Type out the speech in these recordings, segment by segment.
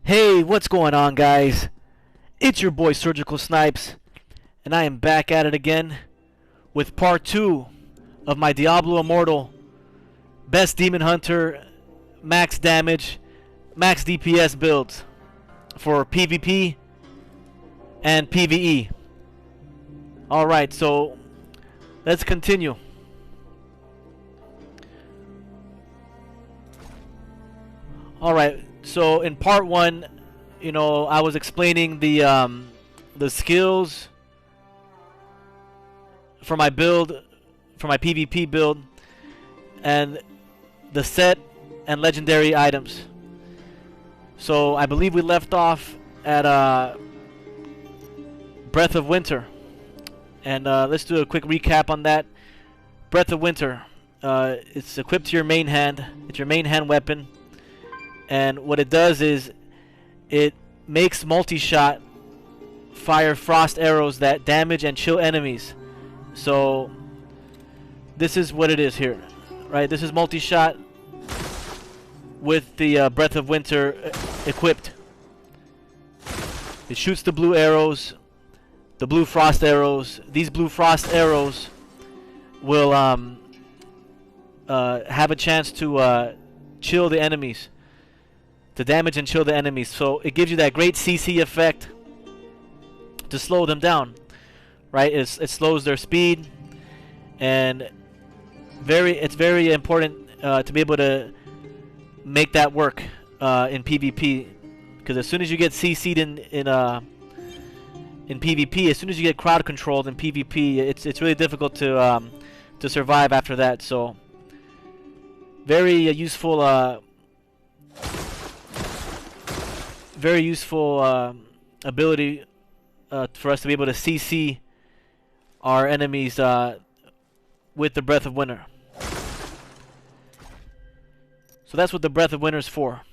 Hey, what's going on, guys? It's your boy Surgical Snipes, and I am back at it again with part 2 of my Diablo Immortal Best Demon Hunter Max Damage, Max DPS builds for PvP and PvE. Alright, so let's continue. Alright, so in part 1, I was explaining the skills for my build, for my PvP build, and the set and legendary items. So I believe we left off at Breath of Winter, and let's do a quick recap on that. Breath of Winter, it's equipped to your main hand. It's your main hand weapon, and what it does is it makes multi-shot fire frost arrows that damage and chill enemies. So this is what it is here, right? This is multi-shot with the Breath of Winter equipped. It shoots the blue arrows, the blue frost arrows. These blue frost arrows will have a chance to chill the enemies, to damage and chill the enemies. So it gives you that great CC effect to slow them down, right? It slows their speed, and it's very important to be able to make that work in PvP, because as soon as you get CC'd in PvP, as soon as you get crowd controlled in PvP, it's really difficult to survive after that. So very useful ability for us to be able to CC our enemies with the Breath of Winter. So that's what the Breath of Winter is for.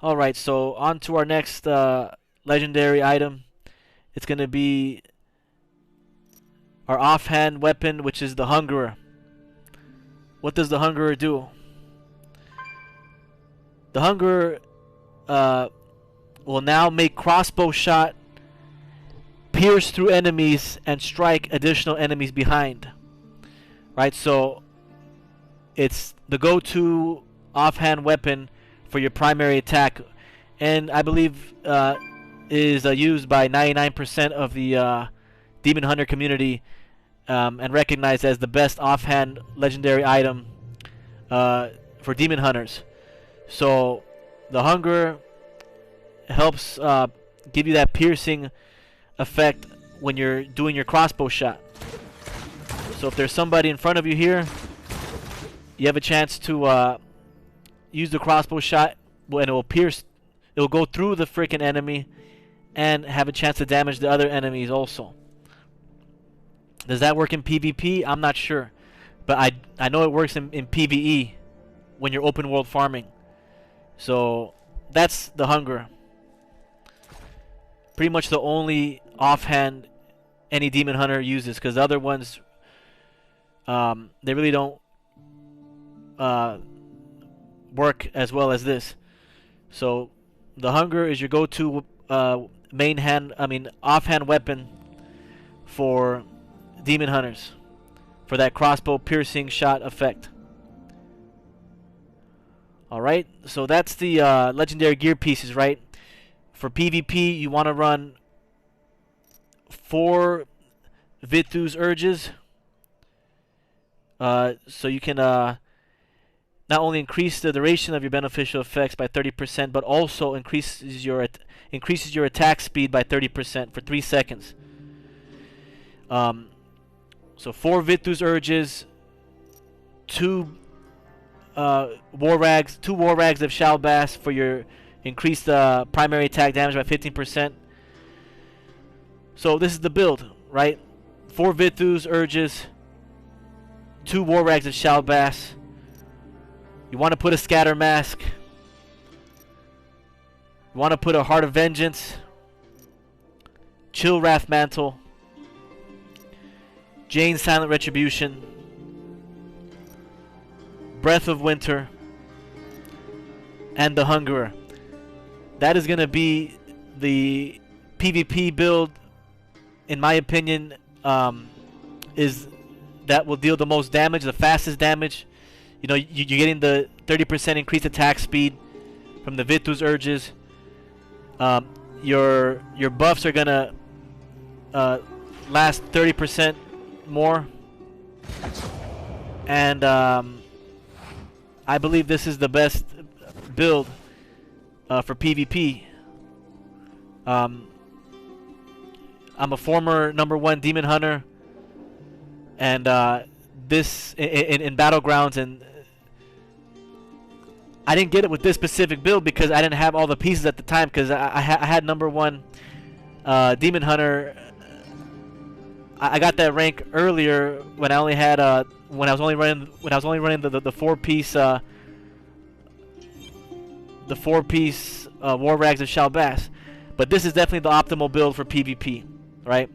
Alright, so on to our next legendary item. It's going to be our offhand weapon, which is the Hungerer. What does the Hungerer do? The Hungerer will now make crossbow shot pierce through enemies and strike additional enemies behind. Right, so it's the go-to offhand weapon for your primary attack, and I believe is used by 99% of the Demon Hunter community, and recognized as the best offhand legendary item for Demon Hunters. So the Hungerer helps give you that piercing effect when you're doing your crossbow shot. So if there's somebody in front of you here, you have a chance to use the crossbow shot, and it will pierce, it will go through the freaking enemy and have a chance to damage the other enemies also. Does that work in PvP? I'm not sure, but I know it works in PvE when you're open world farming. So that's the Hungerer. Pretty much the only offhand any Demon Hunter uses, because the other ones, they really don't work as well as this. So the Hungerer is your go-to offhand weapon for Demon Hunters, for that crossbow piercing shot effect. Alright, so that's the legendary gear pieces, right? For PvP, you want to run 4 Vithu's Urges, so you can not only increase the duration of your beneficial effects by 30%, but also increases your attack speed by 30% for 3 seconds. So 4 Vithu's Urges, 2 War Rags of Shalbass for your increased primary attack damage by 15%. So this is the build, right? 4 Vithu's Urges, 2 War Rags of Shalbass. You want to put a Scatter Mask. You want to put a Heart of Vengeance, Chill Wrath Mantle, Jane's Silent Retribution, Breath of Winter, and the Hungerer. that is gonna be the PvP build, in my opinion. Is that will deal the most damage, the fastest damage. You know, you're getting the 30% increased attack speed from the Vithus urges. Your buffs are gonna last 30% more, and I believe this is the best build for PvP. I'm a former #1 demon hunter, and this in battlegrounds, and I didn't get it with this specific build because I didn't have all the pieces at the time, because I had #1 demon hunter. I got that rank earlier when I only had when I was only running the four-piece War Rags of Shalbass. But this is definitely the optimal build for PvP, right?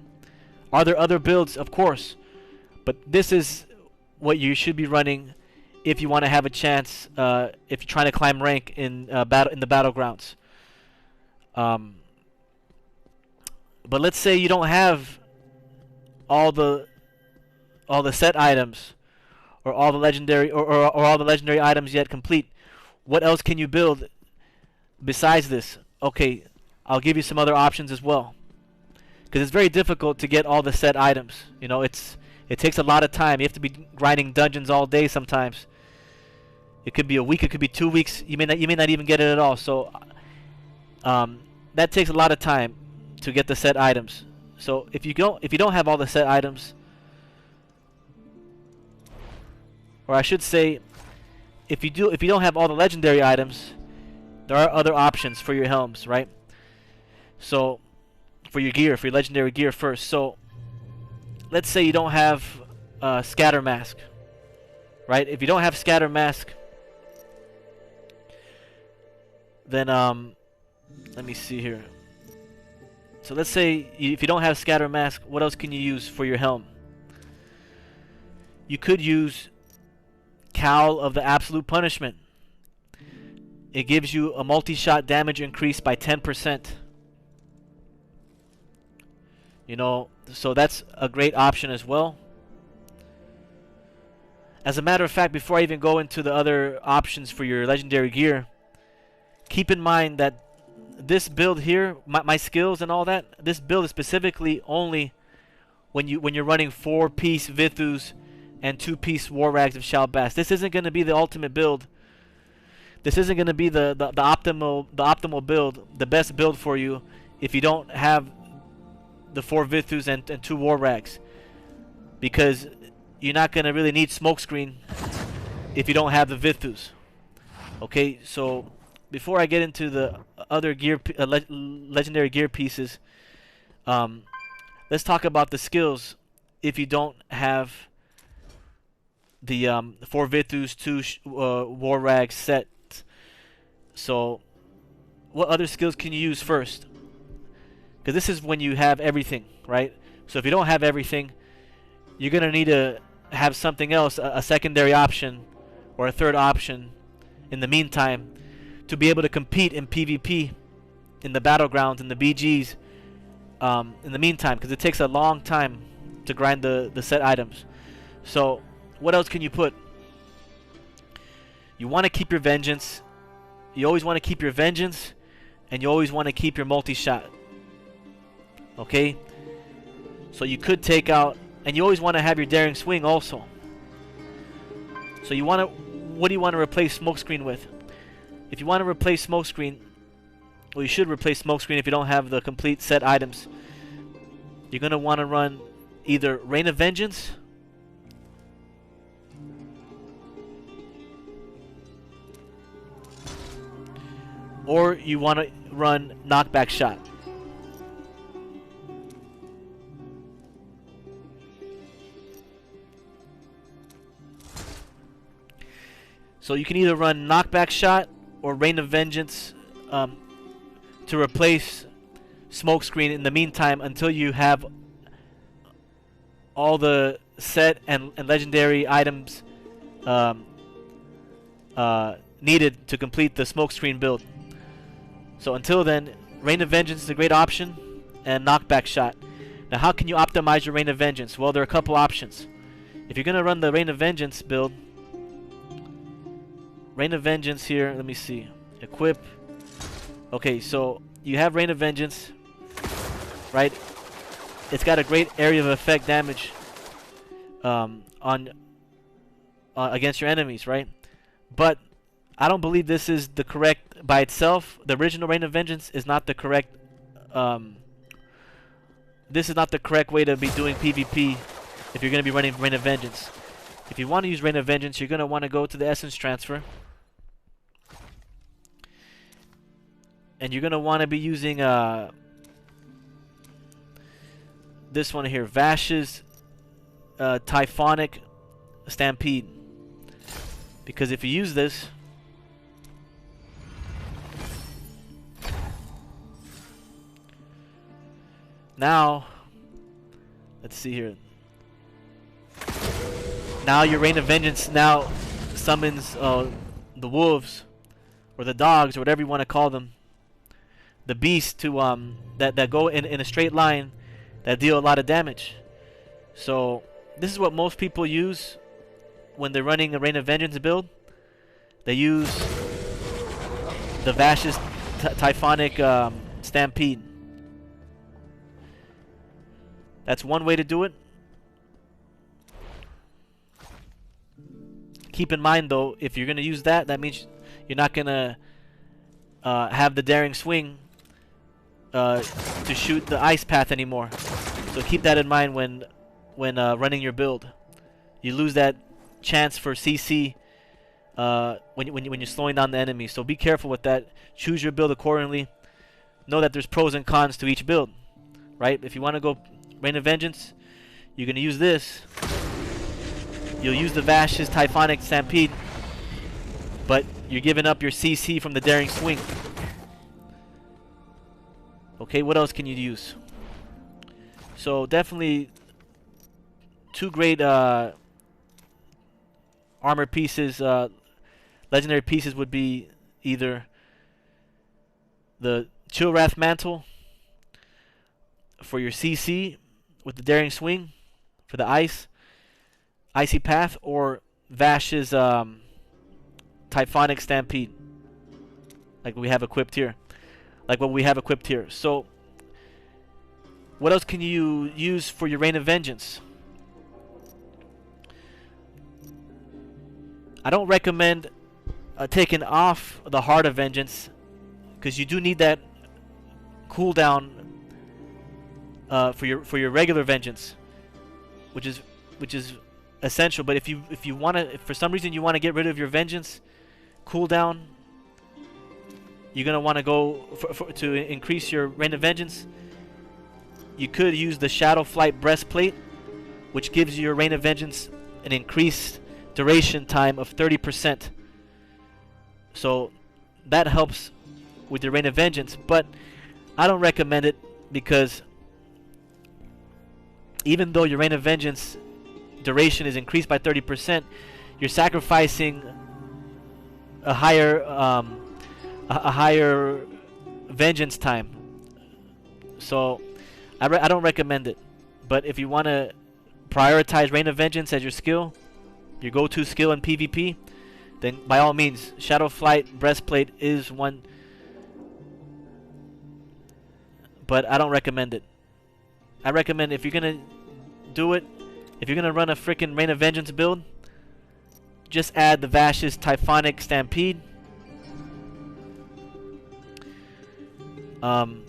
Are there other builds? Of course, but this is what you should be running if you want to have a chance, if you're trying to climb rank in the battlegrounds. But let's say you don't have all the set items, or all the legendary or all the legendary items yet complete. What else can you build besides this? Okay, I'll give you some other options as well, because it's very difficult to get all the set items. You know, it takes a lot of time. You have to be grinding dungeons all day sometimes. It could be a week, it could be 2 weeks. You may not even get it at all. So that takes a lot of time to get the set items. So if you don't have all the set items, or I should say, if you don't have all the legendary items, there are other options for your helms, right? So for your gear, for your legendary gear first. So let's say you don't have Scatter Mask, right? If you don't have Scatter Mask, then let me see here. So let's say if you don't have Scatter Mask, what else can you use for your helm? You could use Cowl of the Absolute Punishment. It gives you a multi-shot damage increase by 10%. You know, so that's a great option as well. As a matter of fact, before I even go into the other options for your legendary gear, keep in mind that this build here, my skills and all that, this build is specifically only when you're running 4-piece Vithus and 2-piece War Rags of Shalbass. This isn't going to be the ultimate build. This isn't going to be the optimal build, the best build for you, if you don't have the 4 Vithus and 2 War Rags, because you're not going to really need Smokescreen if you don't have the Vithus. Okay, so before I get into the other gear, legendary gear pieces, let's talk about the skills if you don't have the 4 Vithus, 2 War Rags set. So what other skills can you use first? Because this is when you have everything, right? So if you don't have everything, you're going to need to have something else, a secondary option or a third option in the meantime, to be able to compete in PvP, in the battlegrounds, in the BGs, in the meantime, because it takes a long time to grind the set items. So what else can you put? You want to keep your Vengeance. You always want to keep your Vengeance, and you always want to keep your multi-shot. Okay? So you could take out, and you always want to have your Daring Swing also. So you want to, what do you want to replace Smokescreen with? If you want to replace Smokescreen, well, you should replace Smokescreen if you don't have the complete set items. You're going to want to run either Reign of Vengeance, or you want to run Knockback Shot. So you can either run Knockback Shot or Reign of Vengeance to replace Smokescreen in the meantime, until you have all the set and legendary items needed to complete the Smokescreen build. So until then, Rain of Vengeance is a great option, and Knockback Shot. Now how can you optimize your Rain of Vengeance? Well, there are a couple options. If you're going to run the Rain of Vengeance build, Rain of Vengeance here, let me see. Equip. Okay, so you have Rain of Vengeance, right? It's got a great area of effect damage against your enemies, right? But I don't believe this is the correct by itself. The original Rain of Vengeance is not the correct. This is not the correct way to be doing PvP if you're going to be running Rain of Vengeance. If you want to use Rain of Vengeance, you're going to want to go to the Essence Transfer. And you're going to want to be using this one here, Vash's Typhonic Stampede. Because if you use this, now, let's see here. Now your Rain of Vengeance now summons the wolves, or the dogs, or whatever you want to call them, the beasts to that go in a straight line, that deal a lot of damage. So this is what most people use when they're running a Rain of Vengeance build. They use the Vash's Typhonic Stampede. That's one way to do it. Keep in mind though, if you're going to use that, that means you're not going to have the Daring Swing to shoot the ice path anymore. So keep that in mind when running your build. You lose that chance for CC when you're slowing down the enemy. So be careful with that. Choose your build accordingly. Know that there's pros and cons to each build, right? If you want to go Rain of Vengeance, you're going to use this. You'll use the Vash's Typhonic Stampede, but you're giving up your CC from the Daring Swing. Okay, what else can you use? So definitely two great armor pieces, legendary pieces would be either the Chillwrath Mantle for your CC with the Daring Swing for the icy path, or Vash's Typhonic Stampede, like we have equipped here. So what else can you use for your Rain of Vengeance? I don't recommend taking off the Heart of Vengeance, because you do need that cooldown for your regular Vengeance, which is essential. But if you want to, if for some reason you want to get rid of your Vengeance cooldown, you're gonna want to go to increase your Rain of Vengeance. You could use the Shadow Flight Breastplate, which gives your Rain of Vengeance an increased duration time of 30%. So that helps with your Rain of Vengeance, but I don't recommend it, because even though your Rain of Vengeance duration is increased by 30%, you're sacrificing a higher Vengeance time. So I don't recommend it. But if you want to prioritize Rain of Vengeance as your skill, your go-to skill in PvP, then by all means, Shadow Flight Breastplate is one. But I don't recommend it. I recommend, if you're gonna do it, if you're gonna run a freaking Rain of Vengeance build, just add the Vash's Typhonic Stampede. And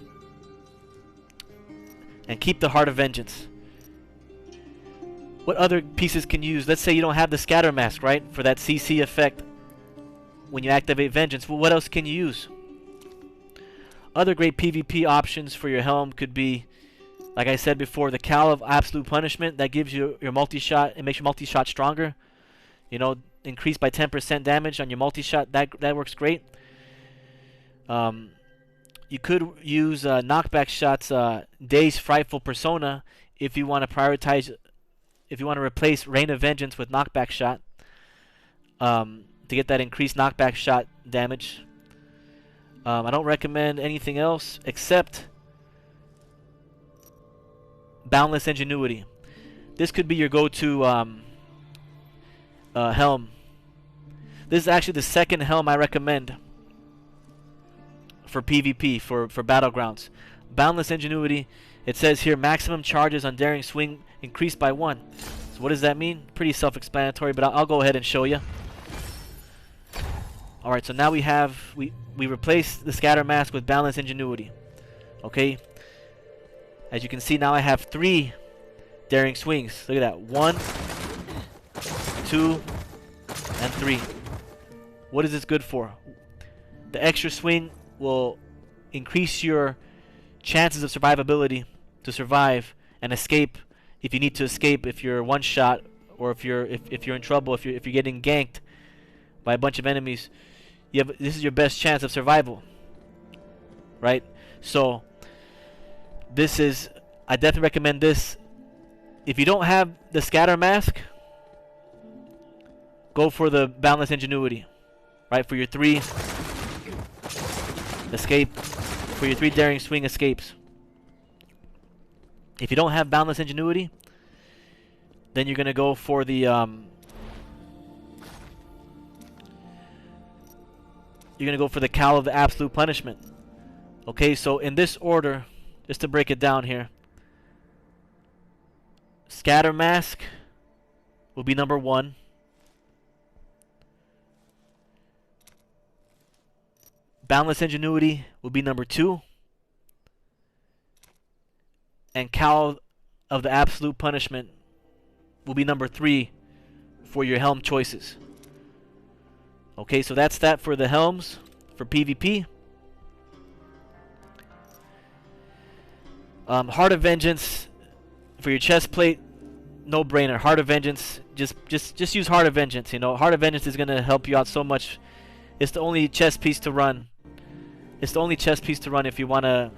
keep the Heart of Vengeance. What other pieces can you use? Let's say you don't have the Scatter Mask, right? For that CC effect when you activate Vengeance. Well, what else can you use? Other great PvP options for your helm could be, like I said before, the Cowl of Absolute Punishment. That gives you your multi-shot. It makes your multi-shot stronger. You know, increased by 10% damage on your multi-shot. That works great. You could use Knockback Shot's Day's Frightful Persona if you want to prioritize, if you want to replace Rain of Vengeance with Knockback Shot to get that increased Knockback Shot damage. I don't recommend anything else except Boundless Ingenuity. This could be your go-to helm. This is actually the second helm I recommend for PvP, for Battlegrounds. Boundless Ingenuity. It says here maximum charges on Daring Swing increased by 1. So what does that mean? Pretty self-explanatory, but I'll go ahead and show you. Alright, so now we replaced the Scatter Mask with Boundless Ingenuity. Okay? As you can see, now I have 3 Daring Swings. Look at that. 1, 2, and 3. What is this good for? The extra swing will increase your chances of survivability to survive and escape if you need to escape, if you're one shot, or if you're in trouble, if you're getting ganked by a bunch of enemies. This is your best chance of survival, right? So I definitely recommend this. If you don't have the Scatter Mask, go for the Boundless Ingenuity, right? For your 3 escape, for your 3 Daring Swing escapes. If you don't have Boundless Ingenuity, then you're gonna go for the Cowl of the Absolute Punishment. Okay, so in this order, just to break it down here, Scatter Mask will be number 1. Boundless Ingenuity will be number 2. And Cowl of the Absolute Punishment will be number 3 for your helm choices. Okay, so that's that for the helms for PvP. Heart of Vengeance for your chest plate, no brainer. Heart of Vengeance, just use Heart of Vengeance. You know, Heart of Vengeance is gonna help you out so much. It's the only chest piece to run. It's the only chest piece to run if you wanna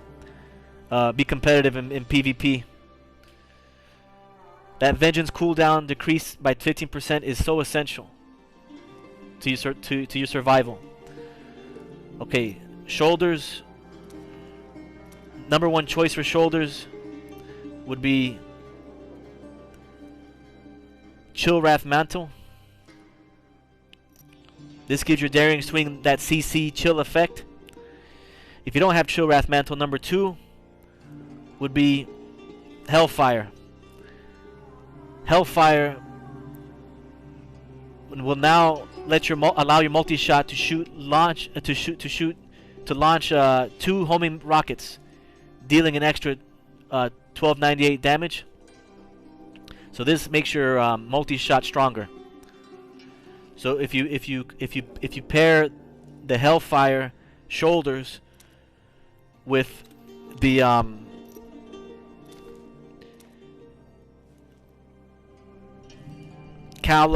be competitive in PvP. That Vengeance cooldown decrease by 15% is so essential to your survival. Okay, shoulders. Number 1 choice for shoulders would be Chill Wrath Mantle. This gives your Daring Swing that CC chill effect. If you don't have Chill Wrath Mantle, number 2 would be Hellfire. Hellfire will now let allow your multi-shot to launch 2 homing rockets, dealing an extra 1298 damage. So this makes your multi-shot stronger. So if you pair the Hellfire shoulders with the Cowl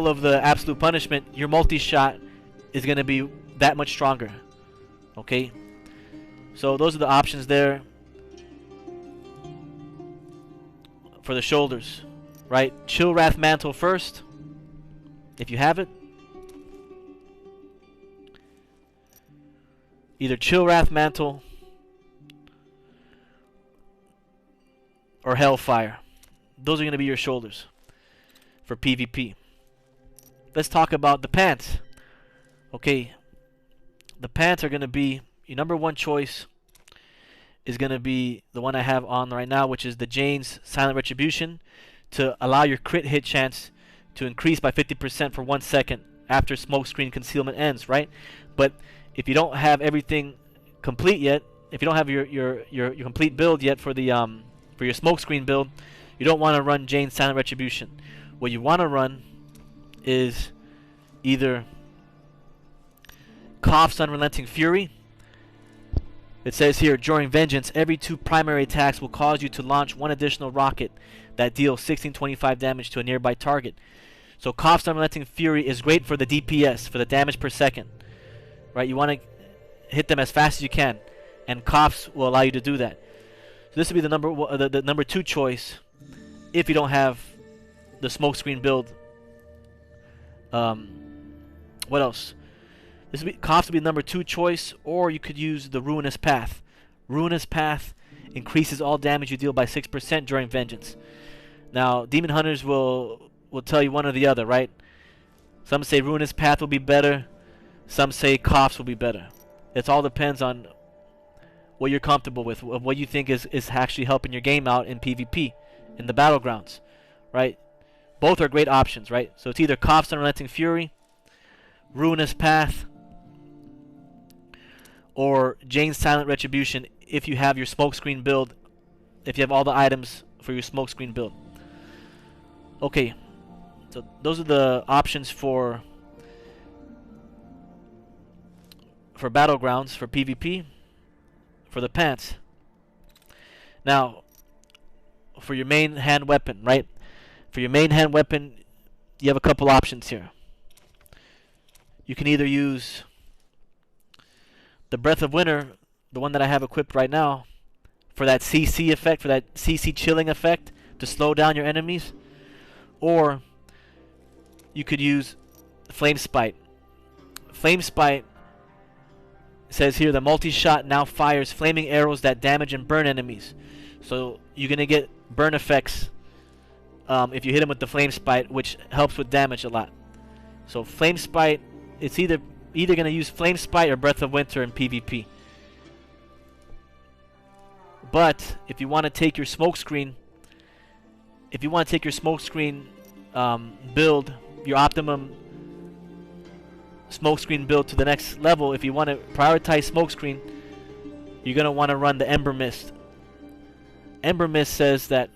of the Absolute Punishment, your multi-shot is going to be that much stronger. Okay, so those are the options there for the shoulders, right? Chill Wrath Mantle first, if you have it. Either Chill Wrath Mantle or Hellfire. Those are going to be your shoulders for PvP. Let's talk about the pants. Okay, the pants are going to be your number 1 choice. Is going to be the one I have on right now, which is the Jane's Silent Retribution, to allow your crit hit chance to increase by 50% for 1 second after smokescreen concealment ends, right? But if you don't have everything complete yet, if you don't have your complete build yet for the for your smokescreen build, you don't want to run Jane's Silent Retribution. What you want to run is either Cough's Unrelenting Fury. It says here, during Vengeance, every 2 primary attacks will cause you to launch 1 additional rocket that deals 1625 damage to a nearby target. So Cough's Unrelenting Fury is great for the DPS, for the damage per second. Right? You want to hit them as fast as you can, and Coughs will allow you to do that. So this would be the number 2 choice if you don't have the smokescreen build. What else? Cops would be number 2 choice, or you could use the Ruinous Path. Ruinous Path increases all damage you deal by 6% during Vengeance. Now, Demon Hunters will tell you one or the other, right? Some say Ruinous Path will be better. Some say Cops will be better. It all depends on what you're comfortable with, what you think is actually helping your game out in PvP, in the battlegrounds, right? Both are great options, right? So it's either Cops Unrelenting Fury, Ruinous Path, or Jane's Silent Retribution if you have your smokescreen build, if you have all the items for your smokescreen build. Okay, so those are the options for battlegrounds, for PvP, for the pants. Now, for your main hand weapon, right? For your main hand weapon, you have a couple options here. You can either use the Breath of Winter, the one that I have equipped right now, for that CC effect, for that CC chilling effect to slow down your enemies, or you could use Flame Spite. Flame Spite says here the multi-shot now fires flaming arrows that damage and burn enemies. So you're gonna get burn effects if you hit them with the Flame Spite, which helps with damage a lot. So Flame Spite, it's either gonna use Flame Spite or Breath of Winter in PvP. But if you want to take your smokescreen, build, your optimum smokescreen build to the next level, if you want to prioritize smokescreen, you're gonna want to run the Ember Mist. Ember Mist says that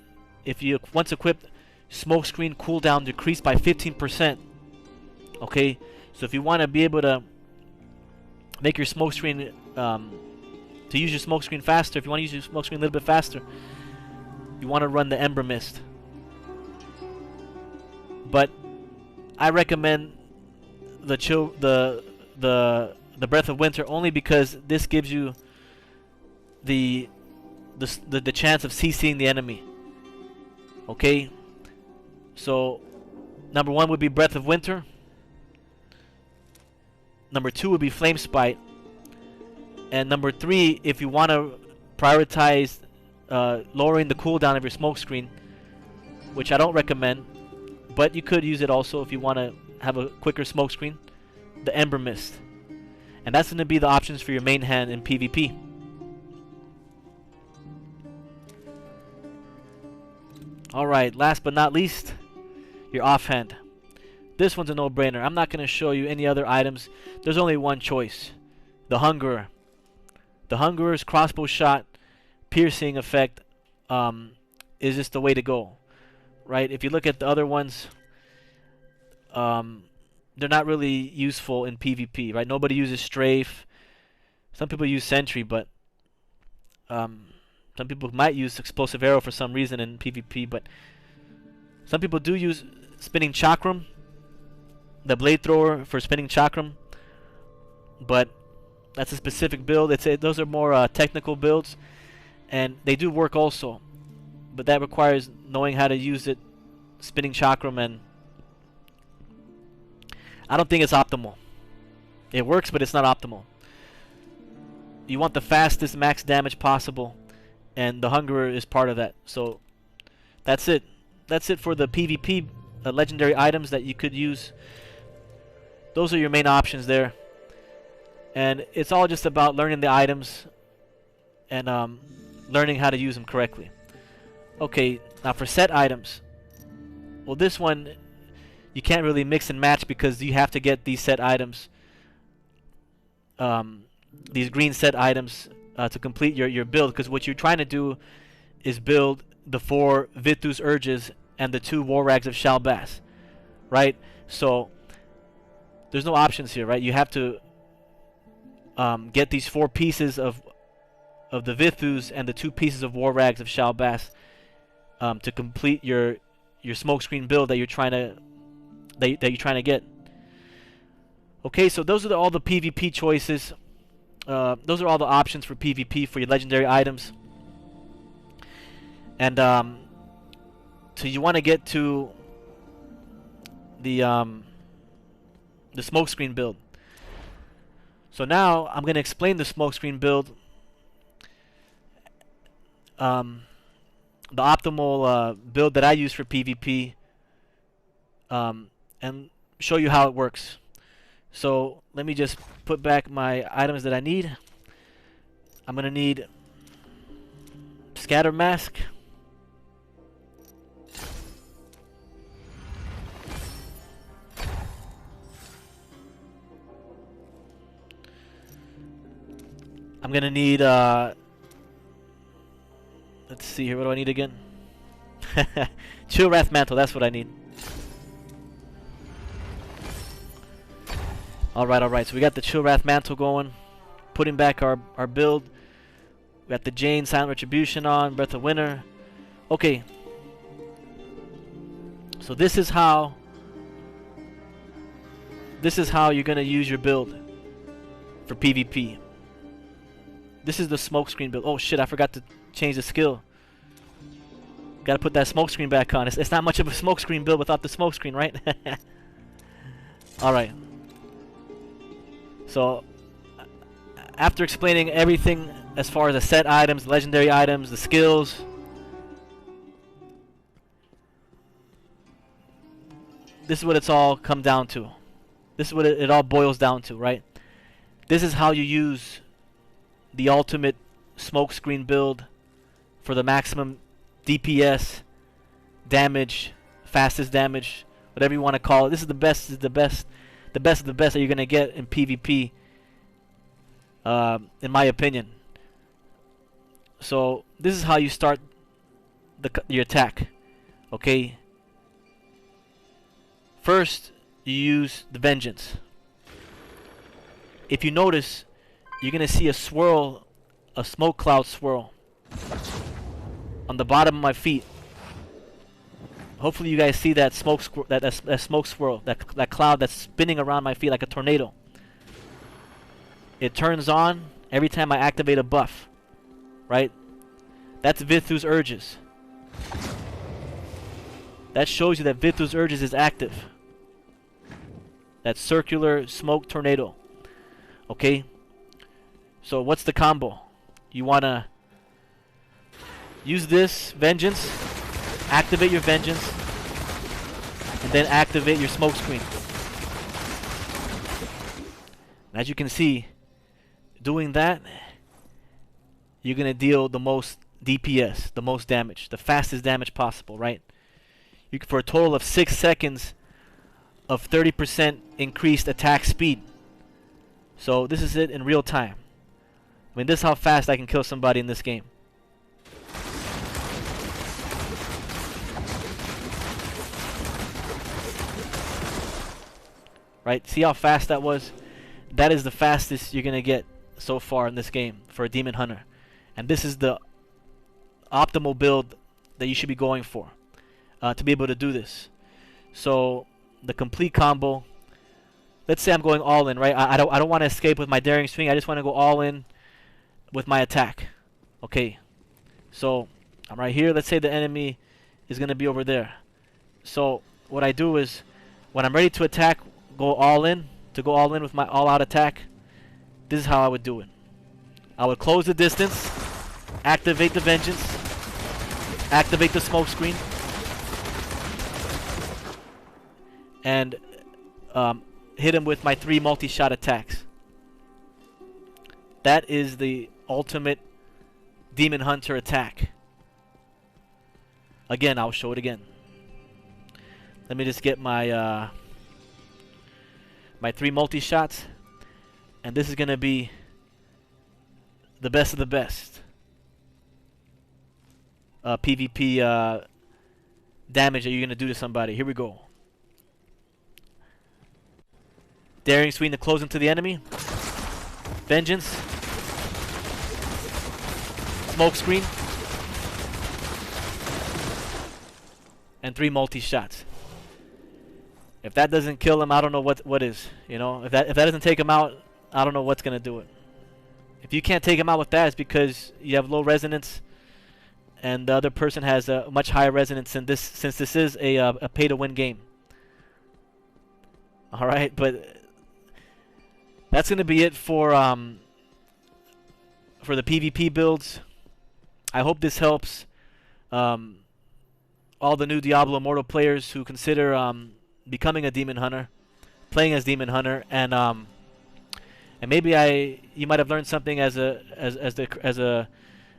if you once equipped, smokescreen cooldown decreased by 15%. Okay, so if you want to be able to make your smokescreen to use your smokescreen faster, if you want to use your smokescreen a little bit faster, you want to run the Ember Mist. But I recommend the Breath of Winter only because this gives you the chance of CCing the enemy. Okay, so number 1 would be Breath of Winter. Number 2 would be Flame Spite. And number 3, if you want to prioritize lowering the cooldown of your smokescreen, which I don't recommend, but you could use it also if you want to have a quicker smokescreen, the Ember Mist. And that's going to be the options for your main hand in PvP. Alright, last but not least, your offhand. This one's a no-brainer. I'm not going to show you any other items. There's only one choice. The Hungerer. The Hungerer's crossbow shot piercing effect is just the way to go. Right? If you look at the other ones, they're not really useful in PvP. Right? Nobody uses Strafe. Some people use Sentry, but some people might use Explosive Arrow for some reason in PvP, but some people do use Spinning Chakram, the Blade Thrower for Spinning Chakram, but that's a specific build. Those are more technical builds, and they do work also, but that requires knowing how to use it, Spinning Chakram, and I don't think it's optimal. It works, but it's not optimal. You want the fastest max damage possible, and the Hungerer is part of that. So that's it. That's it for the PvP legendary items that you could use. Those are your main options there. And it's all just about learning the items and learning how to use them correctly. Okay, now for set items. Well, this one you can't really mix and match because you have to get these set items, these green set items to complete your build, because what you're trying to do is build the 4 Vithus Urges and the 2 War Rags of Shalbas, right? So there's no options here, right? You have to get these 4 pieces of the Vithus and the 2 pieces of War Rags of Shalbas to complete your smokescreen build that you're trying to get. Okay, so those are all the PvP choices. Those are all the options for PvP for your legendary items. And so you want to get to the smokescreen build. So now I'm going to explain the smokescreen build, the optimal build that I use for PvP, and show you how it works. So let me just put back my items that I need. I'm going to need scatter mask. I'm going to need let's see here, what do I need again? Chill Wrath Mantle, that's what I need. Alright, so we got the Chill Wrath Mantle going. Putting back our build. We got the Jane Silent Retribution on, Breath of Winter. Okay. So this is how you're gonna use your build for PvP. This is the smokescreen build. Oh shit, I forgot to change the skill. Gotta put that smokescreen back on. It's not much of a smokescreen build without the smokescreen, right? Alright. So, after explaining everything as far as the set items, legendary items, the skills, this is what it's all come down to. This is what it all boils down to, right? This is how you use the ultimate smokescreen build for the maximum DPS, damage, fastest damage, whatever you want to call it. This is the best. This is the best of the best that you're gonna get in PvP, in my opinion. So this is how you start your attack. Okay. First, you use the Vengeance. If you notice, you're gonna see a swirl, a smoke cloud swirl on the bottom of my feet. Hopefully you guys see that smoke that smoke swirl, that cloud that's spinning around my feet like a tornado. It turns on every time I activate a buff, right? That's Vithu's Urges. That shows you that Vithu's Urges is active. That circular smoke tornado. Okay? So what's the combo? You want to use this Vengeance, activate your Vengeance, and then activate your smokescreen. As you can see, doing that, you're going to deal the most DPS, the most damage, the fastest damage possible, right? You can, for a total of 6 seconds of 30% increased attack speed. So this is it in real time. I mean, this is how fast I can kill somebody in this game. Right? See how fast that was? That is the fastest you're going to get so far in this game for a Demon Hunter. And this is the optimal build that you should be going for to be able to do this. So the complete combo. Let's say I'm going all in, right? I don't want to escape with my Daring Swing. I just want to go all in with my attack. Okay. So I'm right here. Let's say the enemy is going to be over there. So what I do is when I'm ready to attack, go all in with my all-out attack. This is how I would do it. I would close the distance, activate the Vengeance, activate the smokescreen, and hit him with my 3 multi-shot attacks. That is the ultimate Demon Hunter attack. Again, I'll show it again. Let me just get my my 3 multi-shots, and this is gonna be the best of the best PvP damage that you're gonna do to somebody. Here we go. Daring Swing to close into the enemy. Vengeance. Smokescreen. And 3 multi-shots. If that doesn't kill him, I don't know what is. You know, if that doesn't take him out, I don't know what's gonna do it. If you can't take him out with that, it's because you have low resonance, and the other person has a much higher resonance. And this, since this is a pay-to-win game. All right, but that's gonna be it for the PvP builds. I hope this helps all the new Diablo Immortal players who consider becoming a demon hunter, playing as demon hunter, and maybe you might have learned something as an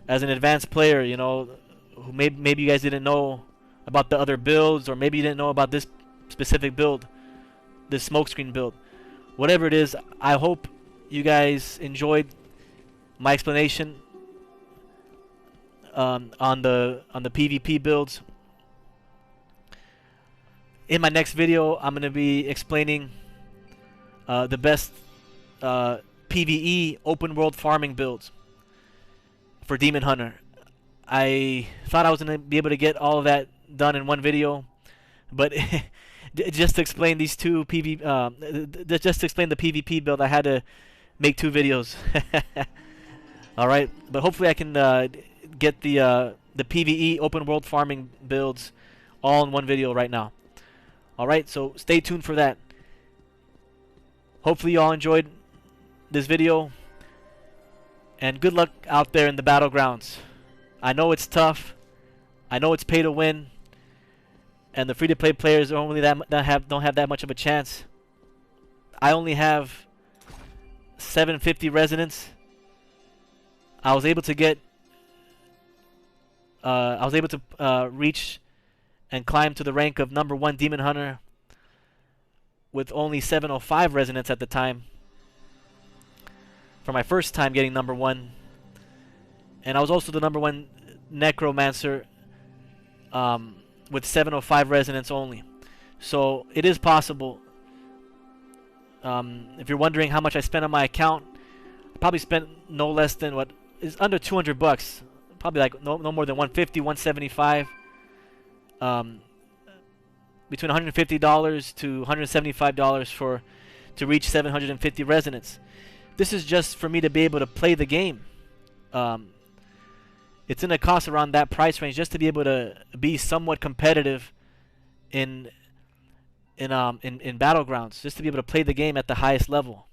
advanced player, you know, who maybe you guys didn't know about the other builds, or maybe you didn't know about this specific build, this smokescreen build. Whatever it is, I hope you guys enjoyed my explanation on the PvP builds. In my next video, I'm going to be explaining the best PvE open world farming builds for Demon Hunter. I thought I was going to be able to get all of that done in one video, but just to explain these two just to explain the PvP build, I had to make 2 videos. All right, but hopefully I can get the PvE open world farming builds all in one video right now. All right, so stay tuned for that. Hopefully you all enjoyed this video, and good luck out there in the battlegrounds. I know it's tough. I know it's pay to win, and the free-to-play players are only don't have that much of a chance. I only have 750 resonance. I was able to get reach and climb to the rank of #1 Demon Hunter with only 705 resonance at the time, for my first time getting #1. And I was also the #1 Necromancer with 705 resonance only. So it is possible. If you're wondering how much I spent on my account, I probably spent no less than what is under $200. Probably like no more than 150, 175. Between $150 to $175 to reach 750 resonance. This is just for me to be able to play the game. It's gonna cost around that price range just to be able to be somewhat competitive in battlegrounds, just to be able to play the game at the highest level.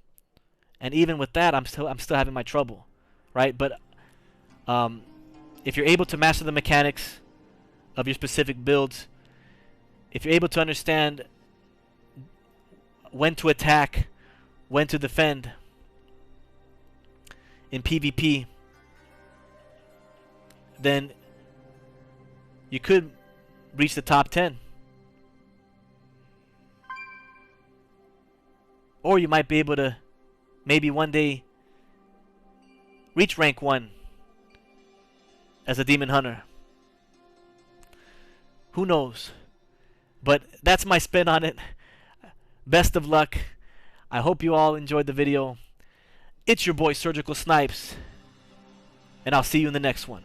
And even with that, I'm still having my trouble, right? But if you're able to master the mechanics of your specific builds, if you're able to understand when to attack, when to defend in PvP, then you could reach the top 10. Or you might be able to maybe one day reach rank 1 as a Demon Hunter. Who knows? But that's my spin on it. Best of luck. I hope you all enjoyed the video. It's your boy Surgical Snipes, and I'll see you in the next one.